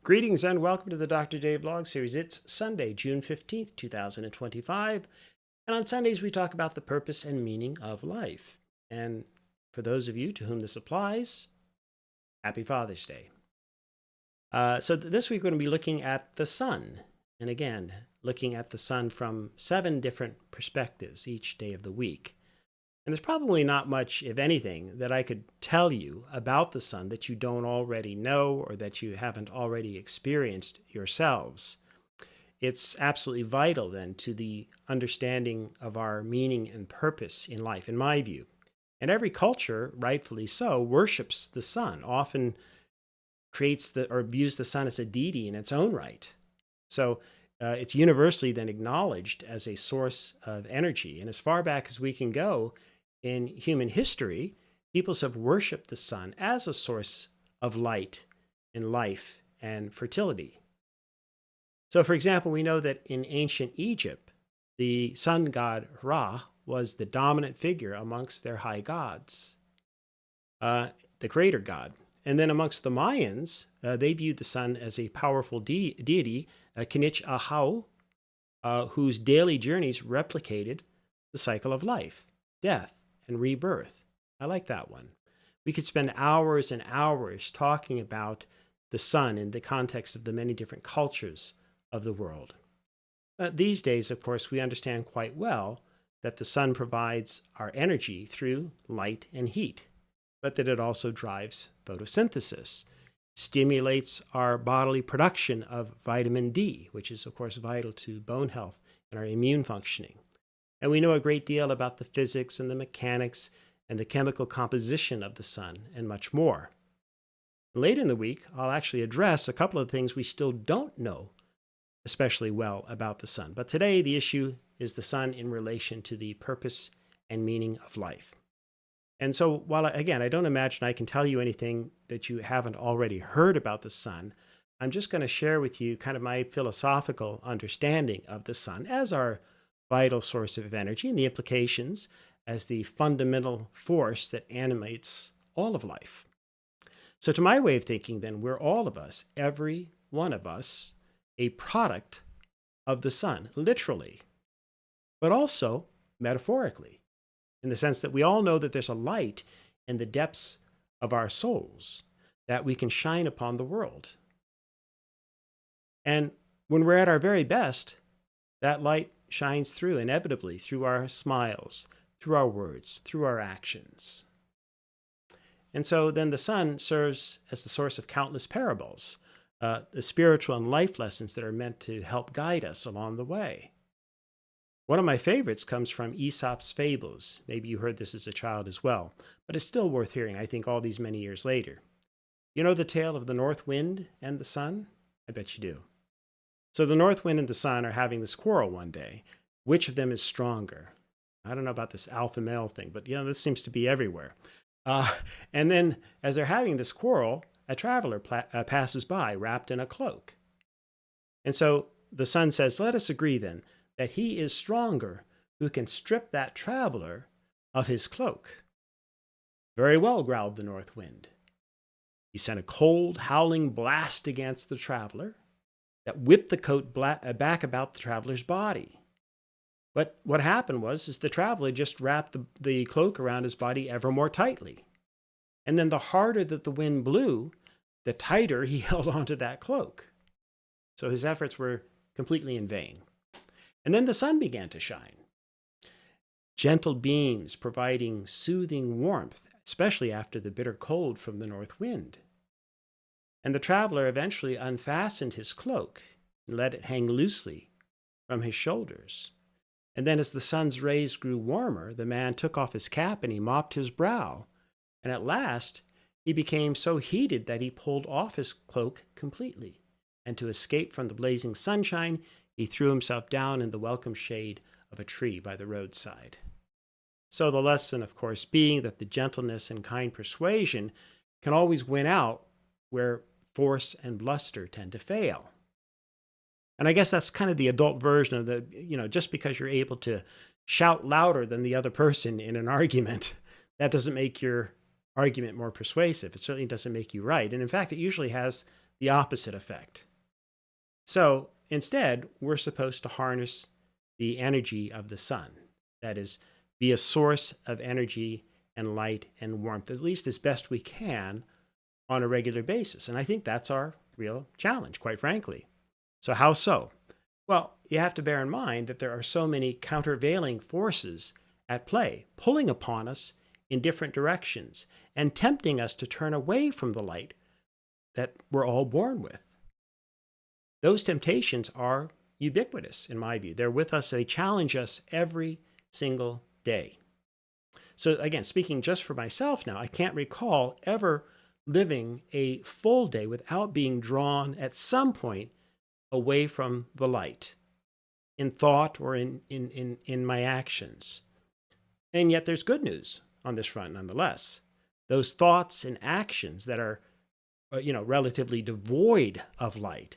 Greetings and welcome to the Dr. Dave blog series. It's Sunday, June 15th, 2025. And on Sundays, we talk about the purpose and meaning of life. And for those of you to whom this applies, happy Father's Day. This week, we're going to be looking at the sun. And again, looking at the sun from 7 different perspectives each day of the week. And there's probably not much, if anything, that I could tell you about the sun that you don't already know or that you haven't already experienced yourselves. It's absolutely vital, then, to the understanding of our meaning and purpose in life, in my view. And every culture, rightfully so, worships the sun, often creates or views the sun as a deity in its own right. So it's universally then acknowledged as a source of energy. And as far back as we can go, in human history, peoples have worshipped the sun as a source of light in life and fertility. So, for example, we know that in ancient Egypt, the sun god Ra was the dominant figure amongst their high gods, the creator god. And then amongst the Mayans, they viewed the sun as a powerful deity, Kinich Ahau, whose daily journeys replicated the cycle of life, death, and rebirth. I like that one. We could spend hours and hours talking about the sun in the context of the many different cultures of the world. These days, of course, we understand quite well that the sun provides our energy through light and heat, but that it also drives photosynthesis, stimulates our bodily production of vitamin D, which is, of course, vital to bone health and our immune functioning. And we know a great deal about the physics and the mechanics and the chemical composition of the sun and much more. Later in the week, I'll actually address a couple of things we still don't know especially well about the sun. But today, the issue is the sun in relation to the purpose and meaning of life. And so while, again, I don't imagine I can tell you anything that you haven't already heard about the sun, I'm just going to share with you kind of my philosophical understanding of the sun as our vital source of energy and the implications as the fundamental force that animates all of life. So to my way of thinking, then, we're all of us, every one of us, a product of the sun, literally, but also metaphorically, in the sense that we all know that there's a light in the depths of our souls that we can shine upon the world. And when we're at our very best, that light shines through inevitably through our smiles, through our words, through our actions. And so then the sun serves as the source of countless parables, the spiritual and life lessons that are meant to help guide us along the way. One of my favorites comes from Aesop's Fables. Maybe you heard this as a child as well, but it's still worth hearing, I think, all these many years later. You know the tale of the north wind and the sun? I bet you do. So the north wind and the sun are having this quarrel one day. Which of them is stronger? I don't know about this alpha male thing, but this seems to be everywhere. And then as they're having this quarrel, a traveler passes by wrapped in a cloak. And so the sun says, let us agree then that he is stronger who can strip that traveler of his cloak. Very well, growled the north wind. He sent a cold, howling blast against the traveler that whipped the coat back about the traveler's body. But what happened was the traveler just wrapped the cloak around his body ever more tightly. And then the harder that the wind blew, the tighter he held onto that cloak. So his efforts were completely in vain. And then the sun began to shine. Gentle beams providing soothing warmth, especially after the bitter cold from the north wind. And the traveler eventually unfastened his cloak and let it hang loosely from his shoulders. And then as the sun's rays grew warmer, the man took off his cap and he mopped his brow. And at last, he became so heated that he pulled off his cloak completely. And to escape from the blazing sunshine, he threw himself down in the welcome shade of a tree by the roadside. So the lesson, of course, being that the gentleness and kind persuasion can always win out where force and bluster tend to fail. And I guess that's kind of the adult version of the, just because you're able to shout louder than the other person in an argument, that doesn't make your argument more persuasive. It certainly doesn't make you right. And in fact, it usually has the opposite effect. So instead, we're supposed to harness the energy of the sun. That is, be a source of energy and light and warmth, at least as best we can on a regular basis. And I think that's our real challenge, quite frankly. So how so? Well, you have to bear in mind that there are so many countervailing forces at play, pulling upon us in different directions and tempting us to turn away from the light that we're all born with. Those temptations are ubiquitous, in my view. They're with us, they challenge us every single day. So again, speaking just for myself now, I can't recall ever living a full day without being drawn at some point away from the light in thought or in my actions. And yet there's good news on this front nonetheless. Those thoughts and actions that are relatively devoid of light,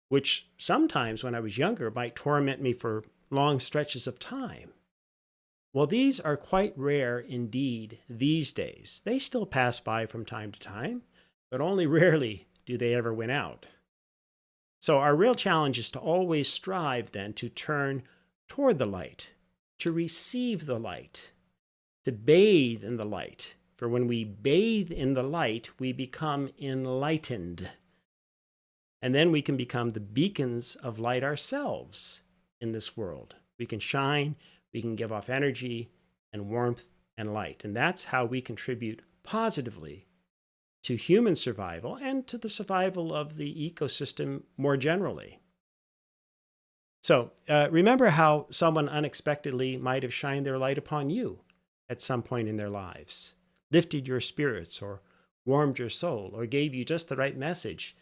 which sometimes when I was younger might torment me for long stretches of time. Well, these are quite rare indeed these days. They still pass by from time to time, but only rarely do they ever win out. So our real challenge is to always strive then to turn toward the light, to receive the light, to bathe in the light. For when we bathe in the light, we become enlightened. And then we can become the beacons of light ourselves in this world. We can shine, we can give off energy and warmth and light. And that's how we contribute positively to human survival and to the survival of the ecosystem more generally. So remember how someone unexpectedly might have shined their light upon you at some point in their lives, lifted your spirits or warmed your soul or gave you just the right message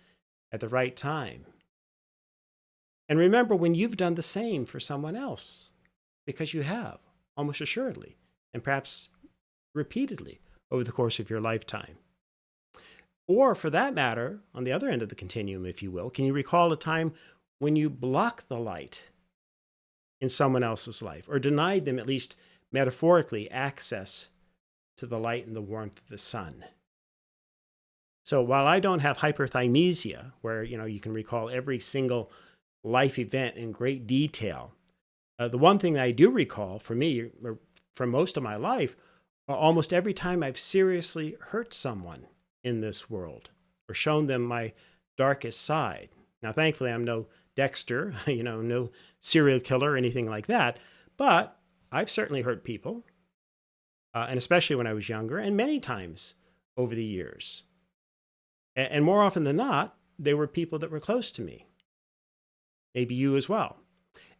at the right time. And remember when you've done the same for someone else, because you have, almost assuredly, and perhaps repeatedly over the course of your lifetime. Or for that matter, on the other end of the continuum, if you will, can you recall a time when you blocked the light in someone else's life or denied them, at least metaphorically, access to the light and the warmth of the sun? So while I don't have hyperthymesia, where you can recall every single life event in great detail, the one thing that I do recall for me, or for most of my life, almost every time I've seriously hurt someone in this world or shown them my darkest side. Now, thankfully, I'm no Dexter, no serial killer or anything like that, but I've certainly hurt people, and especially when I was younger, and many times over the years. And more often than not, they were people that were close to me. Maybe you as well.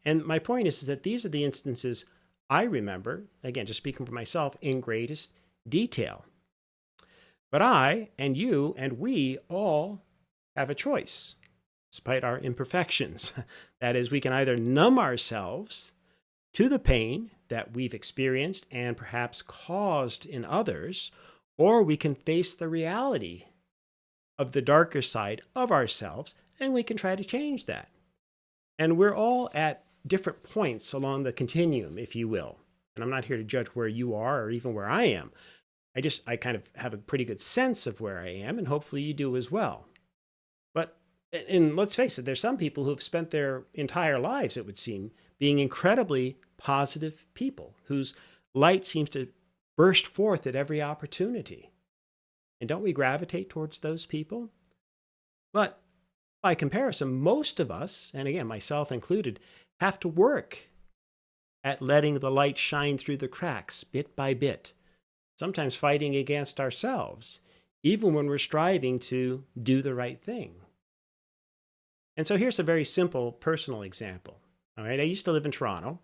And my point is that these are the instances I remember, again, just speaking for myself, in greatest detail. But I and you and we all have a choice, despite our imperfections. That is, we can either numb ourselves to the pain that we've experienced and perhaps caused in others, or we can face the reality of the darker side of ourselves, and we can try to change that. And we're all at different points along the continuum, if you will. And I'm not here to judge where you are or even where I am. I kind of have a pretty good sense of where I am, and hopefully you do as well. And let's face it, there's some people who have spent their entire lives, it would seem, being incredibly positive people whose light seems to burst forth at every opportunity. And don't we gravitate towards those people? But by comparison, most of us, and again, myself included, have to work at letting the light shine through the cracks bit by bit, sometimes fighting against ourselves, even when we're striving to do the right thing. And so here's a very simple personal example. All right, I used to live in Toronto,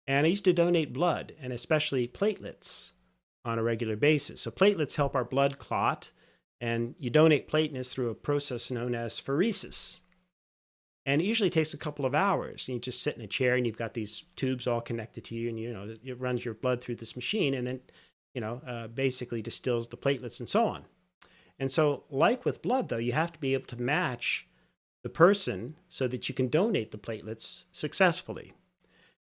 and I used to donate blood, and especially platelets, on a regular basis. So platelets help our blood clot, and you donate platelets through a process known as pheresis. And it usually takes a couple of hours. You just sit in a chair, and you've got these tubes all connected to you, and it runs your blood through this machine, and then basically distills the platelets and so on. And so, like with blood, though, you have to be able to match the person so that you can donate the platelets successfully.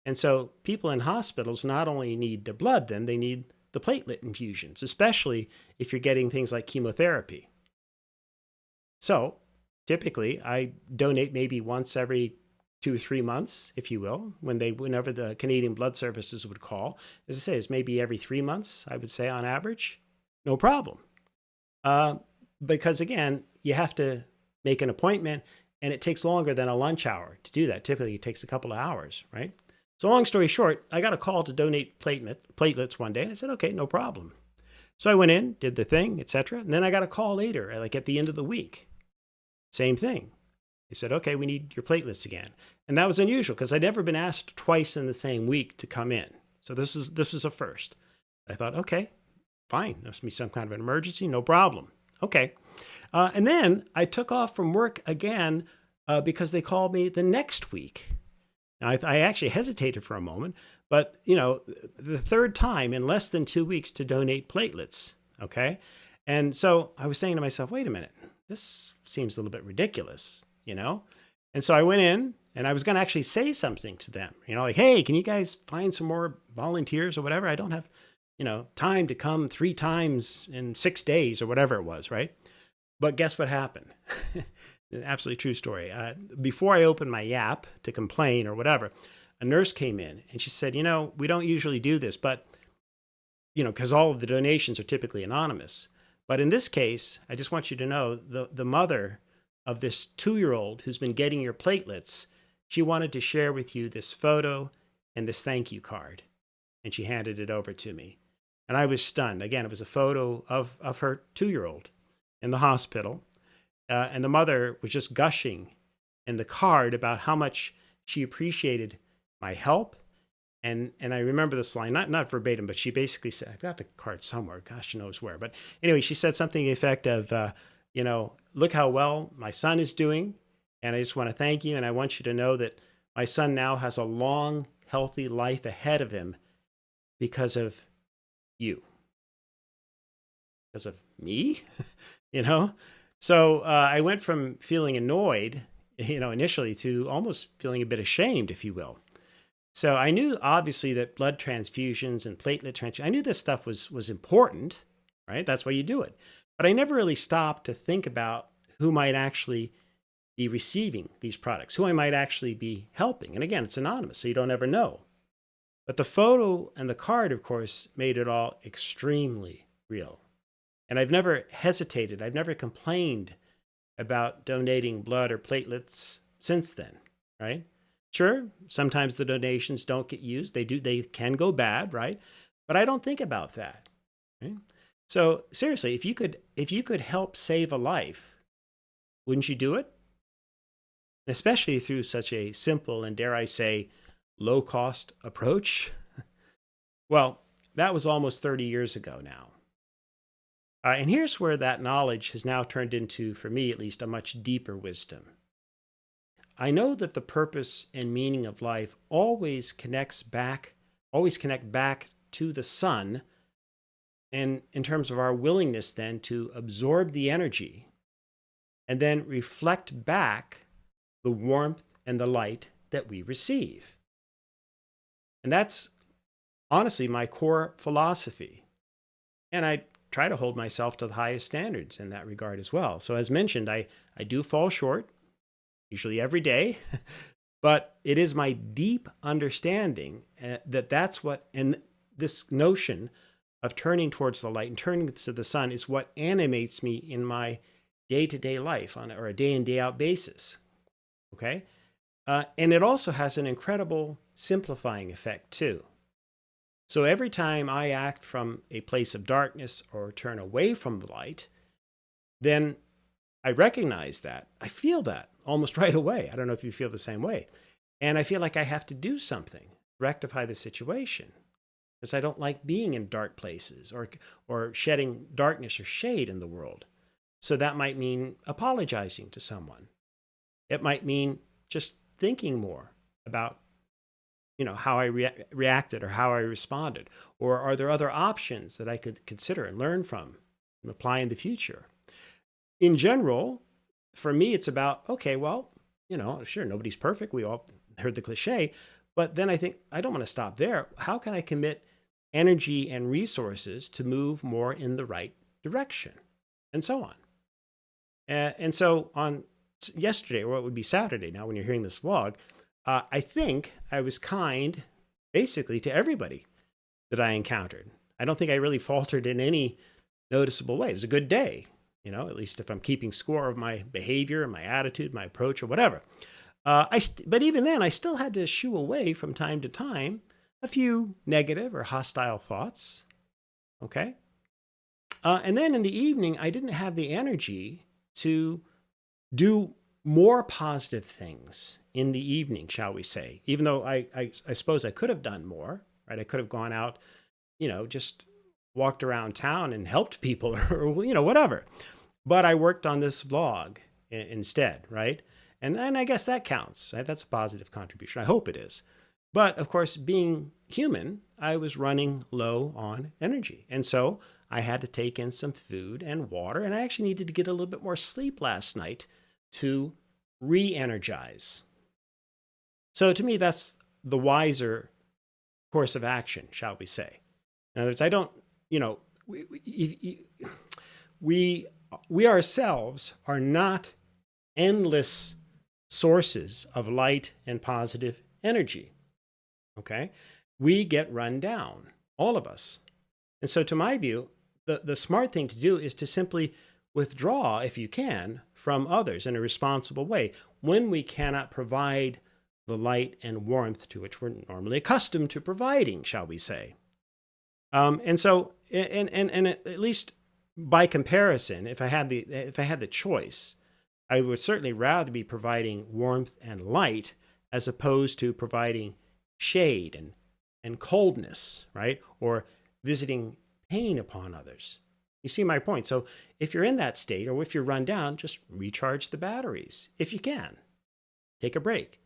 And so people in hospitals not only need the blood, then they need the platelet infusions, especially if you're getting things like chemotherapy. So typically I donate maybe once every 2 or 3 months, if you will, whenever the Canadian Blood Services would call. As I say, it's maybe every 3 months, I would say on average. No problem. Uh, because again, you have to make an appointment and it takes longer than a lunch hour to do that. Typically, it takes a couple of hours, right? So long story short, I got a call to donate platelets one day and I said, okay, no problem. So I went in, did the thing, etc. And then I got a call later, like at the end of the week. Same thing. They said, okay, we need your platelets again. And that was unusual because I'd never been asked twice in the same week to come in. So this was a first. I thought, okay, fine. Must be some kind of an emergency. No problem. Okay. And then I took off from work again because they called me the next week. Now, I actually hesitated for a moment, but the third time in less than 2 weeks to donate platelets. Okay. And so I was saying to myself, wait a minute, this seems a little bit ridiculous, And so I went in and I was going to actually say something to them, like, hey, can you guys find some more volunteers or whatever? I don't have, time to come 3 times in 6 days or whatever it was, right? But guess what happened? Absolutely true story. Before I opened my Yap to complain or whatever, a nurse came in and she said, we don't usually do this, but, because all of the donations are typically anonymous. But in this case, I just want you to know the mother of this 2-year-old who's been getting your platelets, she wanted to share with you this photo and this thank you card. And she handed it over to me. And I was stunned. Again, it was a photo of her 2-year-old in the hospital. And the mother was just gushing in the card about how much she appreciated my help. And I remember this line, not verbatim, but she basically said, I've got the card somewhere, gosh knows where. But anyway, she said something to the effect of, look how well my son is doing. And I just want to thank you. And I want you to know that my son now has a long, healthy life ahead of him because of you. Because of me, So I went from feeling annoyed, initially to almost feeling a bit ashamed, if you will. So I knew obviously that blood transfusions and platelet transfusions, I knew this stuff was important, right? That's why you do it. But I never really stopped to think about who might actually be receiving these products, who I might actually be helping. And again, it's anonymous, so you don't ever know. But the photo and the card, of course, made it all extremely real. And I've never hesitated. I've never complained about donating blood or platelets since then, right? Sure, sometimes the donations don't get used. They can go bad, right? But I don't think about that, right? So seriously, if you could help save a life, wouldn't you do it? Especially through such a simple and, dare I say, low-cost approach. Well, that was almost 30 years ago now. And here's where that knowledge has now turned into, for me at least, a much deeper wisdom. I know that the purpose and meaning of life always connect back to the sun, and in terms of our willingness then to absorb the energy and then reflect back the warmth and the light that we receive. And that's honestly my core philosophy. And I try to hold myself to the highest standards in that regard as well. So as mentioned, I do fall short, usually every day, but it is my deep understanding that that's what, and this notion of turning towards the light and turning to the sun is what animates me in my day-to-day life or a day in, day out basis. Okay? And it also has an incredible simplifying effect too. So every time I act from a place of darkness or turn away from the light, then I recognize that. I feel that almost right away. I don't know if you feel the same way. And I feel like I have to do something, rectify the situation, because I don't like being in dark places or shedding darkness or shade in the world. So that might mean apologizing to someone. It might mean just thinking more about how I reacted or how I responded, or are there other options that I could consider and learn from and apply in the future? In general, for me, it's about, okay, well, sure, nobody's perfect. We all heard the cliche, but then I think I don't want to stop there. How can I commit energy and resources to move more in the right direction, and so on? And so on yesterday, or what would be Saturday now when you're hearing this vlog, I think I was kind basically to everybody that I encountered. I don't think I really faltered in any noticeable way. It was a good day, at least if I'm keeping score of my behavior, my attitude, my approach, or whatever. But even then, I still had to shoo away from time to time a few negative or hostile thoughts. Okay. And then in the evening, I didn't have the energy to do more positive things in the evening, shall we say, even though I suppose I could have done more, right? I could have gone out, just walked around town and helped people or, whatever. But I worked on this vlog instead, right? And I guess that counts, right? That's a positive contribution. I hope it is. But of course, being human, I was running low on energy. And so I had to take in some food and water. And I actually needed to get a little bit more sleep last night to re-energize. So to me, that's the wiser course of action, shall we say. In other words, I don't, we ourselves are not endless sources of light and positive energy. Okay? We get run down, all of us. And so to my view, the smart thing to do is to simply withdraw, if you can, from others in a responsible way when we cannot provide the light and warmth to which we're normally accustomed to providing, shall we say. And so, and at least by comparison, if I had the choice, I would certainly rather be providing warmth and light as opposed to providing shade and coldness, right? Or visiting pain upon others. You see my point? So if you're in that state, or if you're run down, just recharge the batteries if you can. Take a break.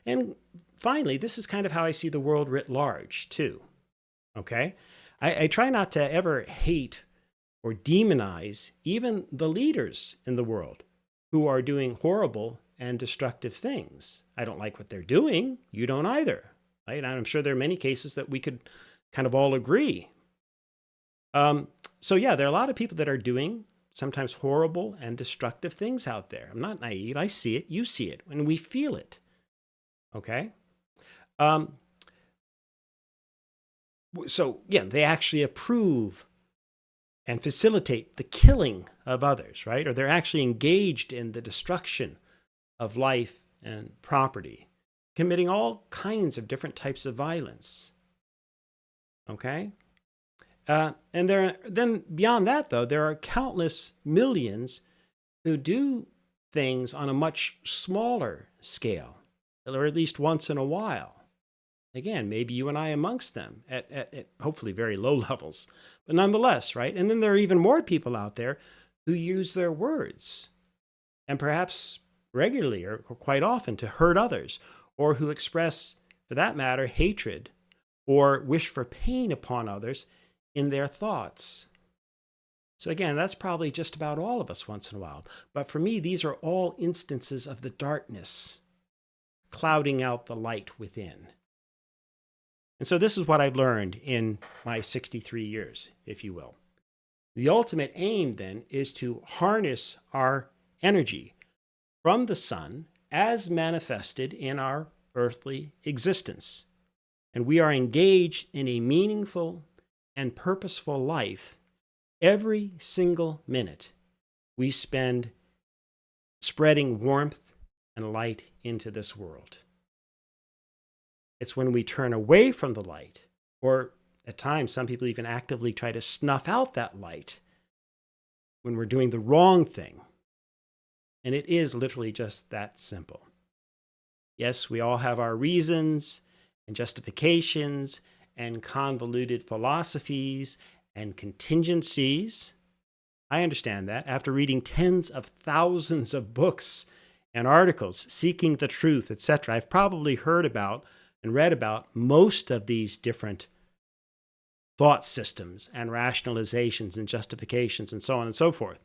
And finally, this is kind of how I see the world writ large, too. Okay? I try not to ever hate or demonize even the leaders in the world who are doing horrible and destructive things. I don't like what they're doing. You don't either. Right? And I'm sure there are many cases that we could kind of all agree. So yeah, there are a lot of people that are doing sometimes horrible and destructive things out there. I'm not naive. I see it. You see it. And we feel it. Okay? So yeah, they actually approve and facilitate the killing of others, right? Or they're actually engaged in the destruction of life and property, committing all kinds of different types of violence. Okay? And then beyond that, though, there are countless millions who do things on a much smaller scale, or at least once in a while. Again, maybe you and I amongst them at hopefully very low levels, but nonetheless, right? And then there are even more people out there who use their words, and perhaps regularly or quite often, to hurt others, or who express, for that matter, hatred or wish for pain upon others in their thoughts. So again, that's probably just about all of us once in a while. But for me, these are all instances of the darkness clouding out the light within. And so this is what I've learned in my 63 years, if you will. The ultimate aim then is to harness our energy from the sun as manifested in our earthly existence. And we are engaged in a meaningful and purposeful life every single minute we spend spreading warmth and light into this world. It's when we turn away from the light, or at times some people even actively try to snuff out that light, when we're doing the wrong thing. And it is literally just that simple. Yes, we all have our reasons and justifications and convoluted philosophies and contingencies. I understand that. After reading tens of thousands of books and articles seeking the truth, etc., I've probably heard about and read about most of these different thought systems and rationalizations and justifications and so on and so forth.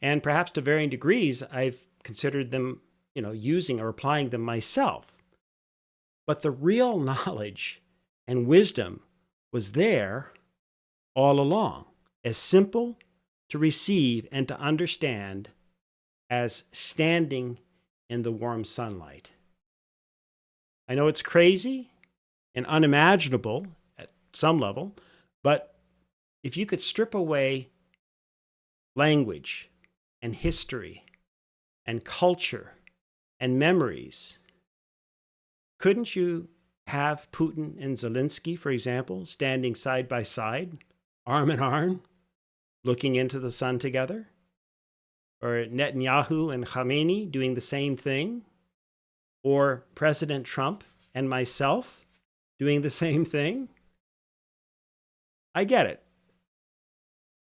And perhaps to varying degrees, I've considered them, using or applying them myself. But the real knowledge and wisdom was there all along, as simple to receive and to understand as standing in the warm sunlight. I know it's crazy and unimaginable at some level, but if you could strip away language and history and culture and memories, couldn't you have Putin and Zelensky, for example, standing side by side, arm in arm, looking into the sun together? Or Netanyahu and Khamenei doing the same thing? Or President Trump and myself doing the same thing? I get it.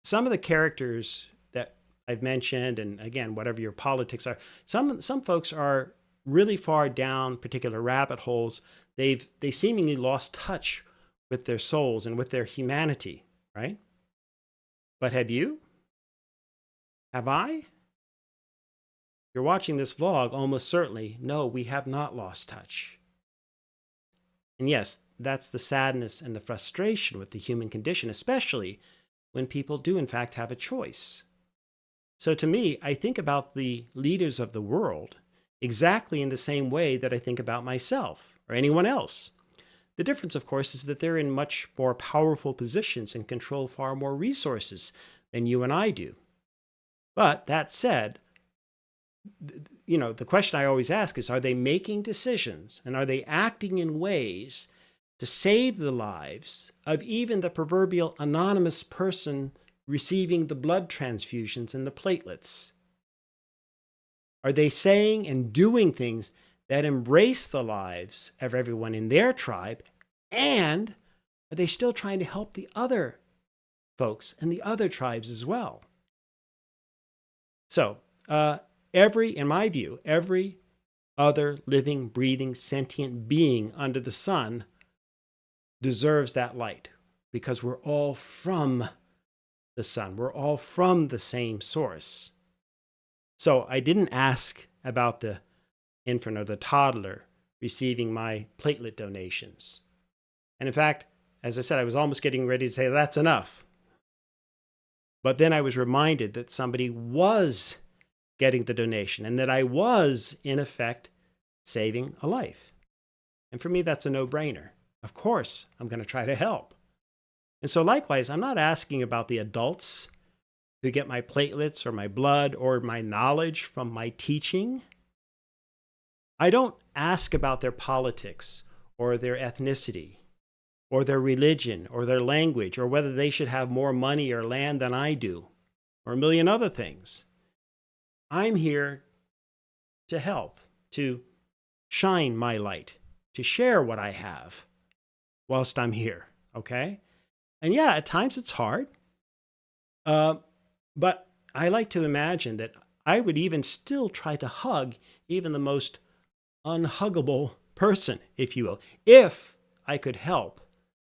Some of the characters that I've mentioned, and again, whatever your politics are, some folks are really far down particular rabbit holes. They seemingly lost touch with their souls and with their humanity, right? But have you? Have I? You're watching this vlog, almost certainly, no, we have not lost touch. And yes, that's the sadness and the frustration with the human condition, especially when people do in fact have a choice. So to me, I think about the leaders of the world exactly in the same way that I think about myself or anyone else. The difference, of course, is that they're in much more powerful positions and control far more resources than you and I do. But that said, the question I always ask is, are they making decisions and are they acting in ways to save the lives of even the proverbial anonymous person receiving the blood transfusions and the platelets? Are they saying and doing things that embrace the lives of everyone in their tribe? And are they still trying to help the other folks and the other tribes as well? So, in my view, every other living, breathing, sentient being under the sun deserves that light because we're all from the sun. We're all from the same source. So I didn't ask about the infant or the toddler receiving my platelet donations. And in fact, as I said, I was almost getting ready to say that's enough. But then I was reminded that somebody was getting the donation and that I was, in effect, saving a life. And for me, that's a no-brainer. Of course, I'm going to try to help. And so likewise, I'm not asking about the adults who get my platelets or my blood or my knowledge from my teaching. I don't ask about their politics or their ethnicity or their religion or their language or whether they should have more money or land than I do or a million other things. I'm here to help, to shine my light, to share what I have whilst I'm here, okay? And yeah, at times it's hard. But I like to imagine that I would even still try to hug even the most unhuggable person, if you will, if I could help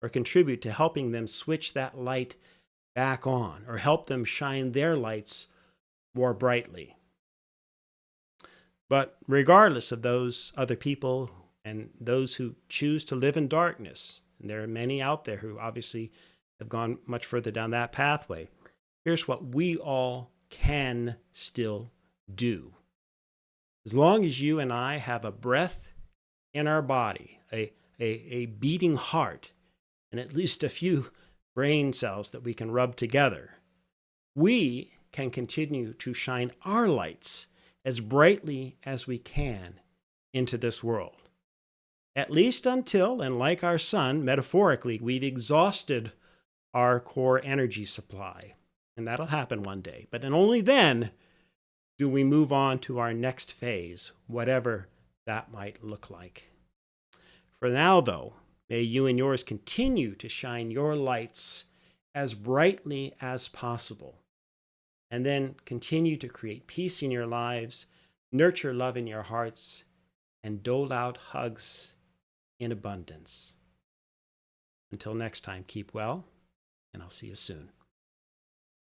or contribute to helping them switch that light back on or help them shine their lights more brightly. But regardless of those other people and those who choose to live in darkness, and there are many out there who obviously have gone much further down that pathway, here's what we all can still do. As long as you and I have a breath in our body, a beating heart, and at least a few brain cells that we can rub together, we can continue to shine our lights as brightly as we can into this world. At least until, and like our sun, metaphorically, we've exhausted our core energy supply. And that'll happen one day. But only then do we move on to our next phase, whatever that might look like. For now, though, may you and yours continue to shine your lights as brightly as possible. And then continue to create peace in your lives, nurture love in your hearts, and dole out hugs in abundance. Until next time, keep well, and I'll see you soon.